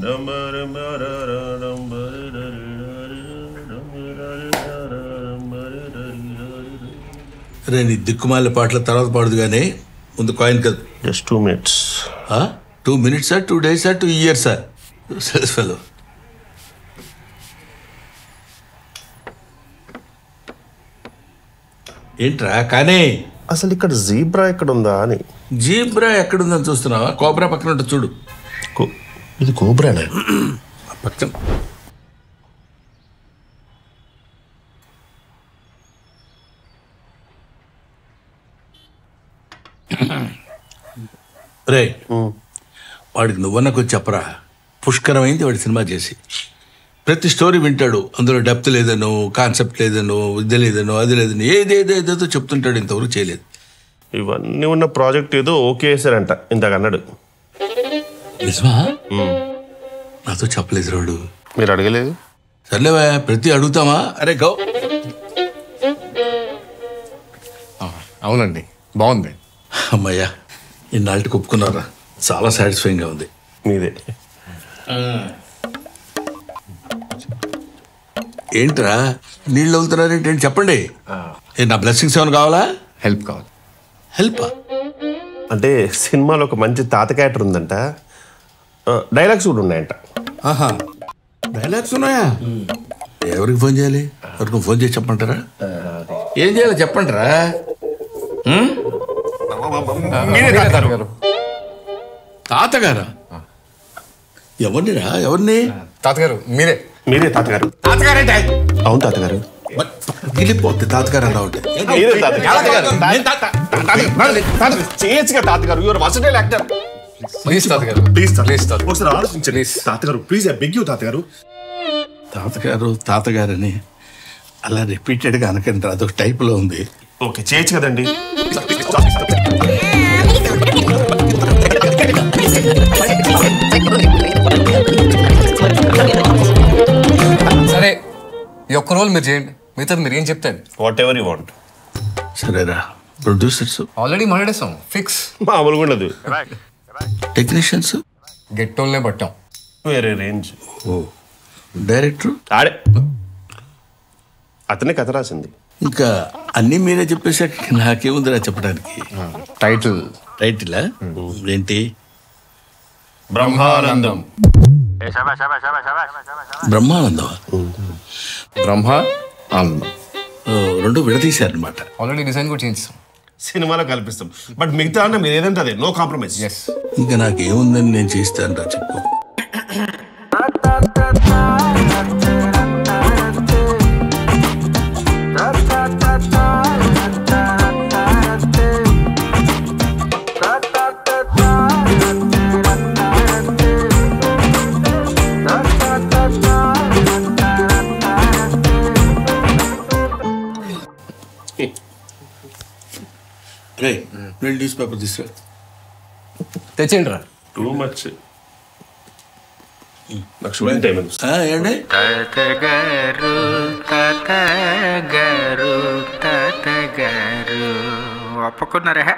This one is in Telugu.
రే నీ దిక్కుమాల పాటల తర్వాత పాడదు కానీ ముందు కాయిన్ కదా. Just 2 minutes. 2 minutes 2 days 2 years fellow. ఏంట్రా కానీ అసలు ఇక్కడ జీబ్రా ఎక్కడ ఉందా అని. జీబ్రా ఎక్కడుందని చూస్తున్నావా? కోబ్రా పక్కన ఉంటుంది చూడు. ఇది కోబ్రానే పక్కన. రే వాడికి నువ్వన్నకు చెప్పరా, పుష్కరమైంది వాడి సినిమా చేసి. ప్రతి స్టోరీ వింటాడు, అందులో డెప్త్ లేదనో, కాన్సెప్ట్ లేదనో, ఇది లేదనో, అది లేదనో, ఏదేదో చెప్తుంటాడు. ఇంతవరకు చేయలేదు. ఇవన్నీ ఉన్న ప్రాజెక్ట్ ఏదో ఓకే చేశారంట ఇందాక అన్నాడు. నిజమా? నాతో చెప్పలేదు రాడు. మీరు అడగలేదు? సర్లేవా, ప్రతి అడుగుతామా? అరే గౌ. అవునండి, బాగుంది. అమ్మయ్యా, ఇన్నాళ్ళకి ఒప్పుకున్నారా? చాలా సాటిస్ఫైయింగ్గా ఉంది. మీదే. ఏంట్రా నీళ్ళు అవుతున్నారేంటి? చెప్పండి. నా బ్లెస్సింగ్స్ ఏమైనా కావాలా? హెల్ప్ కావాలి. హెల్పా? అంటే సినిమాలో ఒక మంచి తాత క్యారెక్టర్ ఉందంట, డైలాగ్స్ కూడా ఉన్నాయంట. ఆహా, డైలాగ్స్ ఉన్నాయా? ఎవరికి ఫోన్ చేయాలి? ఎవరికి ఫోన్ చేసి చెప్పంటారా? ఏం చేయాలో చెప్పంటారా? తాతగారా? ఎవరినిరా? ఎవరిని? తాతగారు మీరే. మీరే తాతగారు. తాతగారంటే అవును తాతగారు. గిలిపోద్ది తాతగారు అలా ఉంటే. చేయొచ్చుగా తాతగారు. Your versatile actor. ప్లీజ్ తాతగారు, ప్లీజ్ ప్లీజ్ ఒకసారి ఆలోచించండి తాతగారు. ప్లీజ్ ఐ బెగ్ యూ తాతగారు. తాతగారని అలా రిపీటెడ్గా అనకండి, అదొక టైప్లో ఉంది. ఓకే చేయొచ్చు కదండి. సరే, ఈ ఒక్క రోల్ మీరు చేయండి, మిగతాది మీరు ఏం చెప్తాను. Whatever you want. సరేరా. ప్రొడ్యూసర్స్ ఆల్రెడీ మాట్లాడేస్తాం, ఫిక్స్. మామూలుగా ఉండదు. టెక్నీషియన్స్ గెట్టోల్నే పట్టాం. వేరే రేంజ్. ఓ డైరెక్టర్ ఆడే అతనే కథ రాసింది. ఇంకా అన్నీ మీరే చెప్పేసాక నాకేముందిరా చెప్పడానికి. టైటిలా ఏంటి? బ్రహ్మానందం. బ్రహ్మానందం. బ్రహ్మ ఆనందం రెండు విడదీశారనమాట. ఆల్రెడీ డిజైన్ కూడా చేయించాం. సినిమాలో కల్పిస్తాం, బట్ మిగతా అన్న మీరు ఏదంటే అదే, నో కాంప్రమైజ్. ఇంకా నాకేముందని నేను చేస్తాను రా, చెప్పు. రే నేను న్యూస్ పేపర్ తీసుకురా. తెచ్చేయండి రా. Too much. నాకు షూటింగ్ టైం ఏంటి? తాతగారు ఒప్పుకున్నారా?